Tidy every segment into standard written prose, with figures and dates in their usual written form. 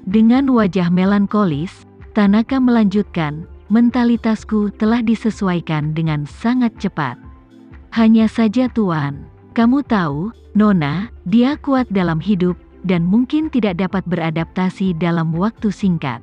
Dengan wajah melankolis, Tanaka melanjutkan, mentalitasku telah disesuaikan dengan sangat cepat. Hanya saja Tuan, kamu tahu, Nona, dia kuat dalam hidup, dan mungkin tidak dapat beradaptasi dalam waktu singkat.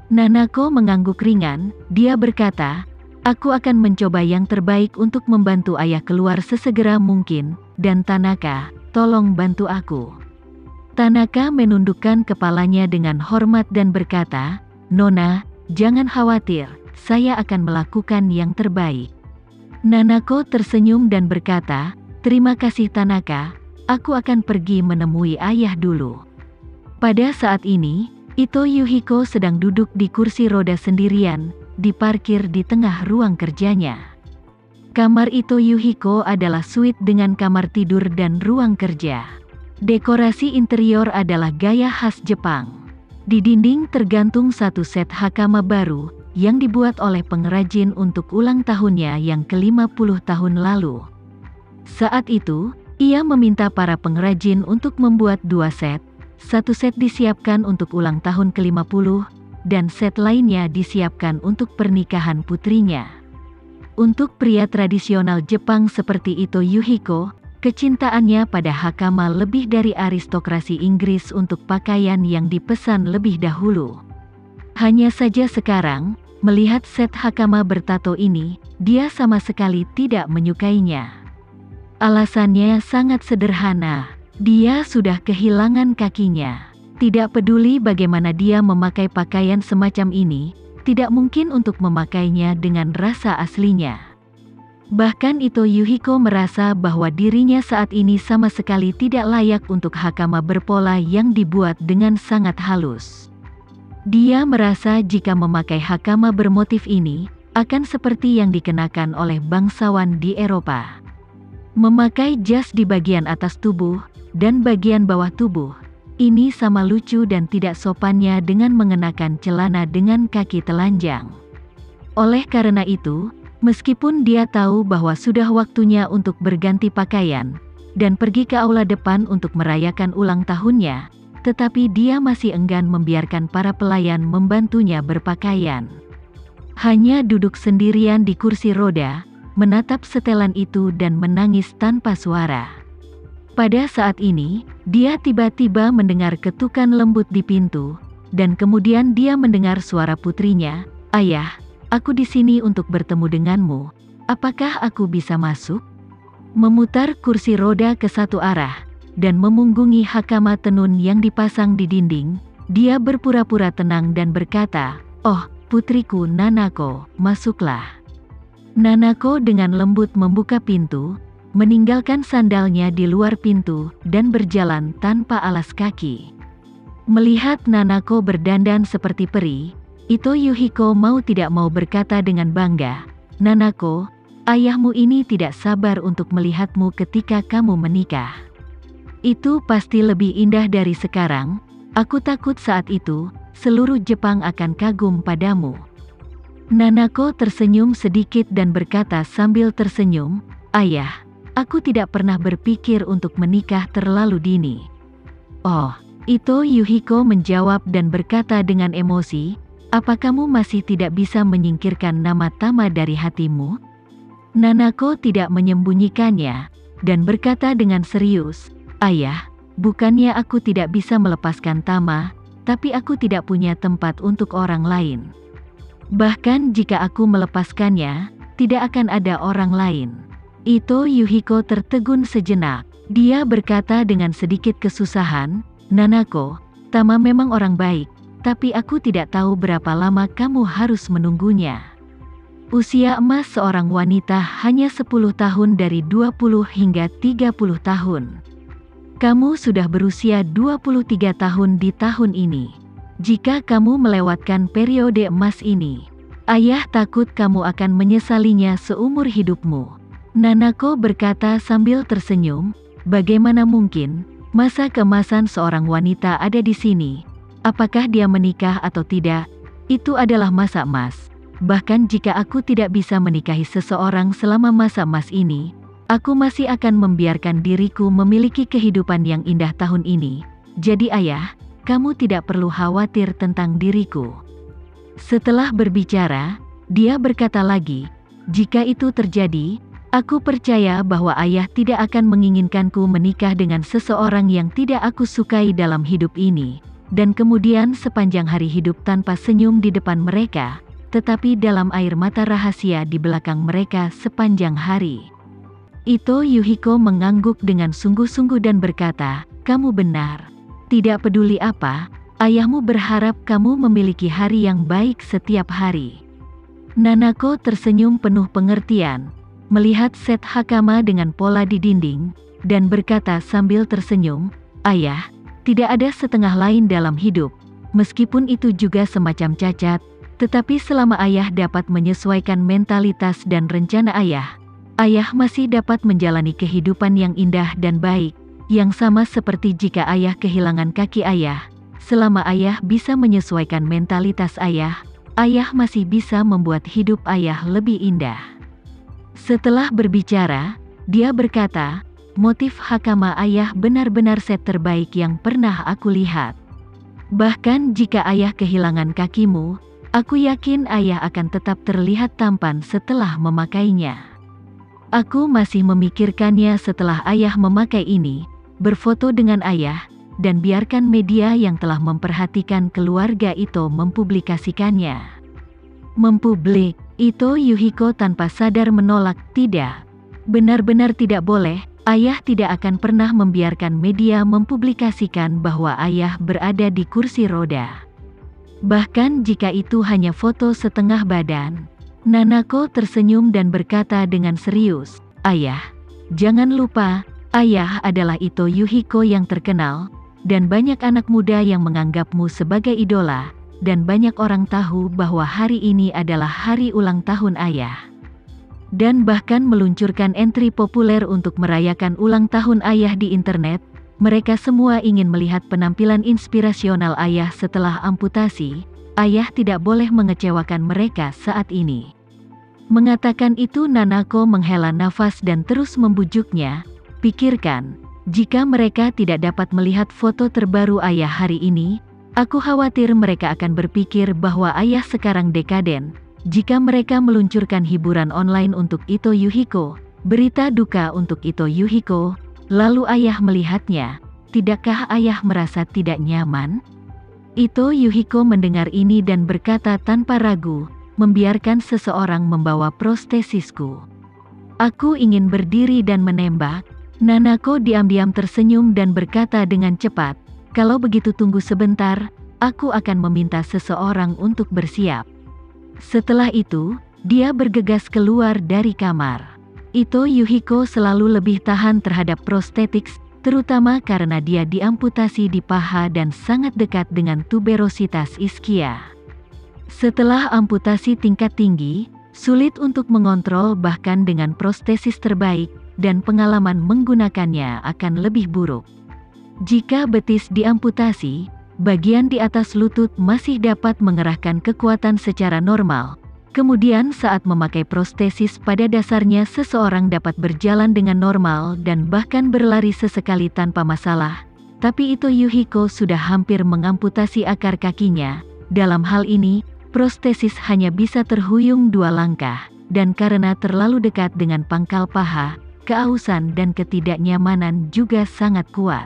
Nanako mengangguk ringan, dia berkata, aku akan mencoba yang terbaik untuk membantu ayah keluar sesegera mungkin, dan Tanaka, tolong bantu aku. Tanaka menundukkan kepalanya dengan hormat dan berkata, Nona, jangan khawatir, saya akan melakukan yang terbaik. Nanako tersenyum dan berkata, terima kasih Tanaka, aku akan pergi menemui ayah dulu. Pada saat ini, Ito Yuhiko sedang duduk di kursi roda sendirian, diparkir di tengah ruang kerjanya. Kamar Ito Yuhiko adalah suite dengan kamar tidur dan ruang kerja. Dekorasi interior adalah gaya khas Jepang. Di dinding tergantung satu set hakama baru, yang dibuat oleh pengrajin untuk ulang tahunnya yang ke-50 tahun lalu. Saat itu, ia meminta para pengrajin untuk membuat 2 set. Satu set disiapkan untuk ulang tahun ke-50, dan set lainnya disiapkan untuk pernikahan putrinya. Untuk pria tradisional Jepang seperti Ito Yuhiko, kecintaannya pada hakama lebih dari aristokrasi Inggris untuk pakaian yang dipesan lebih dahulu. Hanya saja sekarang, melihat set hakama bertato ini, dia sama sekali tidak menyukainya. Alasannya sangat sederhana. Dia sudah kehilangan kakinya. Tidak peduli bagaimana dia memakai pakaian semacam ini, tidak mungkin untuk memakainya dengan rasa aslinya. Bahkan Ito Yuhiko merasa bahwa dirinya saat ini sama sekali tidak layak untuk hakama berpola yang dibuat dengan sangat halus. Dia merasa jika memakai hakama bermotif ini, akan seperti yang dikenakan oleh bangsawan di Eropa. Memakai jas di bagian atas tubuh, dan bagian bawah tubuh, ini sama lucu dan tidak sopannya dengan mengenakan celana dengan kaki telanjang. Oleh karena itu, meskipun dia tahu bahwa sudah waktunya untuk berganti pakaian, dan pergi ke aula depan untuk merayakan ulang tahunnya, tetapi dia masih enggan membiarkan para pelayan membantunya berpakaian. Hanya duduk sendirian di kursi roda, menatap setelan itu dan menangis tanpa suara. Pada saat ini, dia tiba-tiba mendengar ketukan lembut di pintu, dan kemudian dia mendengar suara putrinya, Ayah, aku di sini untuk bertemu denganmu, apakah aku bisa masuk? Memutar kursi roda ke satu arah, dan memunggungi hakama tenun yang dipasang di dinding, dia berpura-pura tenang dan berkata, oh, putriku Nanako, masuklah. Nanako dengan lembut membuka pintu, meninggalkan sandalnya di luar pintu, dan berjalan tanpa alas kaki. Melihat Nanako berdandan seperti peri, Ito Yuhiko mau tidak mau berkata dengan bangga, Nanako, ayahmu ini tidak sabar untuk melihatmu ketika kamu menikah. Itu pasti lebih indah dari sekarang, aku takut saat itu, seluruh Jepang akan kagum padamu. Nanako tersenyum sedikit dan berkata sambil tersenyum, Ayah, aku tidak pernah berpikir untuk menikah terlalu dini. Oh, Ito Yuhiko menjawab dan berkata dengan emosi, apa kamu masih tidak bisa menyingkirkan nama Tama dari hatimu? Nanako tidak menyembunyikannya, dan berkata dengan serius, Ayah, bukannya aku tidak bisa melepaskan Tama, tapi aku tidak punya tempat untuk orang lain. Bahkan jika aku melepaskannya, tidak akan ada orang lain. Ito Yuhiko tertegun sejenak. Dia berkata dengan sedikit kesusahan, Nanako, Tama memang orang baik, tapi aku tidak tahu berapa lama kamu harus menunggunya. Usia emas seorang wanita hanya 10 tahun dari 20 hingga 30 tahun. Kamu sudah berusia 23 tahun di tahun ini. Jika kamu melewatkan periode emas ini, ayah takut kamu akan menyesalinya seumur hidupmu. Nanako berkata sambil tersenyum, bagaimana mungkin, masa keemasan seorang wanita ada di sini. Apakah dia menikah atau tidak, itu adalah masa emas. Bahkan jika aku tidak bisa menikahi seseorang selama masa emas ini, aku masih akan membiarkan diriku memiliki kehidupan yang indah tahun ini. Jadi ayah, kamu tidak perlu khawatir tentang diriku." Setelah berbicara, dia berkata lagi, "Jika itu terjadi, aku percaya bahwa ayah tidak akan menginginkanku menikah dengan seseorang yang tidak aku sukai dalam hidup ini, dan kemudian sepanjang hari hidup tanpa senyum di depan mereka, tetapi dalam air mata rahasia di belakang mereka sepanjang hari." Ito Yuhiko mengangguk dengan sungguh-sungguh dan berkata, "Kamu benar. Tidak peduli apa, ayahmu berharap kamu memiliki hari yang baik setiap hari." Nanako tersenyum penuh pengertian, melihat set hakama dengan pola di dinding, dan berkata sambil tersenyum, "Ayah, tidak ada setengah lain dalam hidup, meskipun itu juga semacam cacat, tetapi selama ayah dapat menyesuaikan mentalitas dan rencana ayah masih dapat menjalani kehidupan yang indah dan baik, yang sama seperti jika ayah kehilangan kaki ayah. Selama ayah bisa menyesuaikan mentalitas ayah masih bisa membuat hidup ayah lebih indah." Setelah berbicara, dia berkata, "Motif hakama ayah benar-benar set terbaik yang pernah aku lihat. Bahkan jika ayah kehilangan kakimu, aku yakin ayah akan tetap terlihat tampan setelah memakainya. Aku masih memikirkannya setelah ayah memakai ini, berfoto dengan ayah, dan biarkan media yang telah memperhatikan keluarga itu mempublikasikannya." "Mempublik?" Ito Yuhiko tanpa sadar menolak, "Tidak. Benar-benar tidak boleh. Ayah tidak akan pernah membiarkan media mempublikasikan bahwa ayah berada di kursi roda. Bahkan jika itu hanya foto setengah badan." Nanako tersenyum dan berkata dengan serius, "Ayah, jangan lupa, ayah adalah Ito Yuhiko yang terkenal, dan banyak anak muda yang menganggapmu sebagai idola, dan banyak orang tahu bahwa hari ini adalah hari ulang tahun ayah. Dan bahkan meluncurkan entry populer untuk merayakan ulang tahun ayah di internet. Mereka semua ingin melihat penampilan inspirasional ayah setelah amputasi. Ayah tidak boleh mengecewakan mereka saat ini." Mengatakan itu, Nanako menghela nafas dan terus membujuknya, "Pikirkan, jika mereka tidak dapat melihat foto terbaru ayah hari ini, aku khawatir mereka akan berpikir bahwa ayah sekarang dekaden. Jika mereka meluncurkan hiburan online untuk Ito Yuhiko, berita duka untuk Ito Yuhiko, lalu ayah melihatnya, tidakkah ayah merasa tidak nyaman?" Ito Yuhiko mendengar ini dan berkata tanpa ragu, "Membiarkan seseorang membawa prostesisku. Aku ingin berdiri dan menembak." Nanako diam-diam tersenyum dan berkata dengan cepat, "Kalau begitu tunggu sebentar, aku akan meminta seseorang untuk bersiap." Setelah itu, dia bergegas keluar dari kamar. Ito Yuhiko selalu lebih tahan terhadap prostetics, terutama karena dia diamputasi di paha dan sangat dekat dengan tuberositas iskia. Setelah amputasi tingkat tinggi, sulit untuk mengontrol bahkan dengan prostesis terbaik, dan pengalaman menggunakannya akan lebih buruk. Jika betis diamputasi, bagian di atas lutut masih dapat mengerahkan kekuatan secara normal. Kemudian saat memakai prostesis pada dasarnya seseorang dapat berjalan dengan normal dan bahkan berlari sesekali tanpa masalah. Tapi Ito Yuhiko sudah hampir mengamputasi akar kakinya. Dalam hal ini, prostesis hanya bisa terhuyung 2 langkah, dan karena terlalu dekat dengan pangkal paha, keausan dan ketidaknyamanan juga sangat kuat.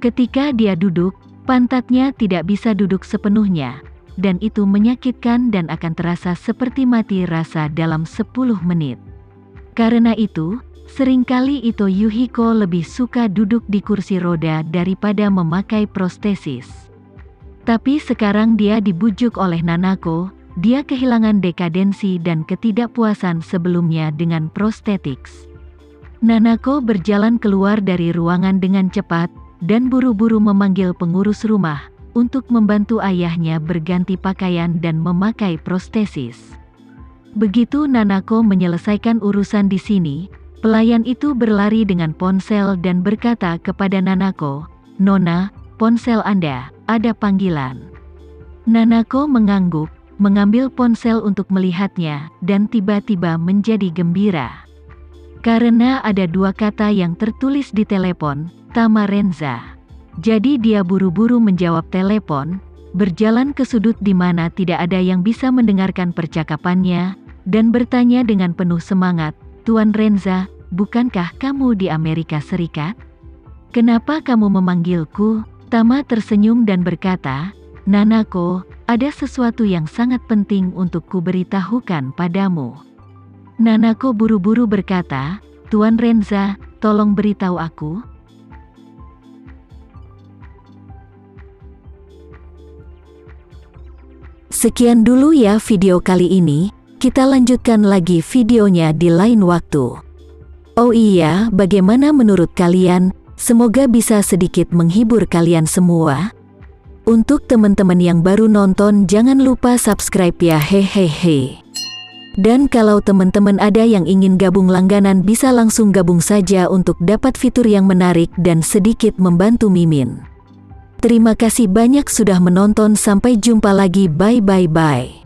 Ketika dia duduk, pantatnya tidak bisa duduk sepenuhnya, dan itu menyakitkan dan akan terasa seperti mati rasa dalam 10 menit. Karena itu, seringkali Ito Yuhiko lebih suka duduk di kursi roda daripada memakai prostesis. Tapi sekarang dia dibujuk oleh Nanako, dia kehilangan dekadensi dan ketidakpuasan sebelumnya dengan prostetics. Nanako berjalan keluar dari ruangan dengan cepat, dan buru-buru memanggil pengurus rumah, untuk membantu ayahnya berganti pakaian dan memakai prostesis. Begitu Nanako menyelesaikan urusan di sini, pelayan itu berlari dengan ponsel dan berkata kepada Nanako, "Nona, ponsel Anda, ada panggilan." Nanako mengangguk, mengambil ponsel untuk melihatnya, dan tiba-tiba menjadi gembira. Karena ada 2 kata yang tertulis di telepon, Tamarenza. Jadi dia buru-buru menjawab telepon, berjalan ke sudut di mana tidak ada yang bisa mendengarkan percakapannya, dan bertanya dengan penuh semangat, "Tuan Renza, bukankah kamu di Amerika Serikat? Kenapa kamu memanggilku?" Tama tersenyum dan berkata, "Nanako, ada sesuatu yang sangat penting untuk kuberitahukan padamu." Nanako buru-buru berkata, "Tuan Renza, tolong beritahu aku." Sekian dulu ya video kali ini, kita lanjutkan lagi videonya di lain waktu. Oh iya, bagaimana menurut kalian? Semoga bisa sedikit menghibur kalian semua. Untuk teman-teman yang baru nonton, jangan lupa subscribe ya, hehehe. Dan kalau teman-teman ada yang ingin gabung langganan, bisa langsung gabung saja untuk dapat fitur yang menarik dan sedikit membantu Mimin. Terima kasih banyak sudah menonton, sampai jumpa lagi, bye bye bye.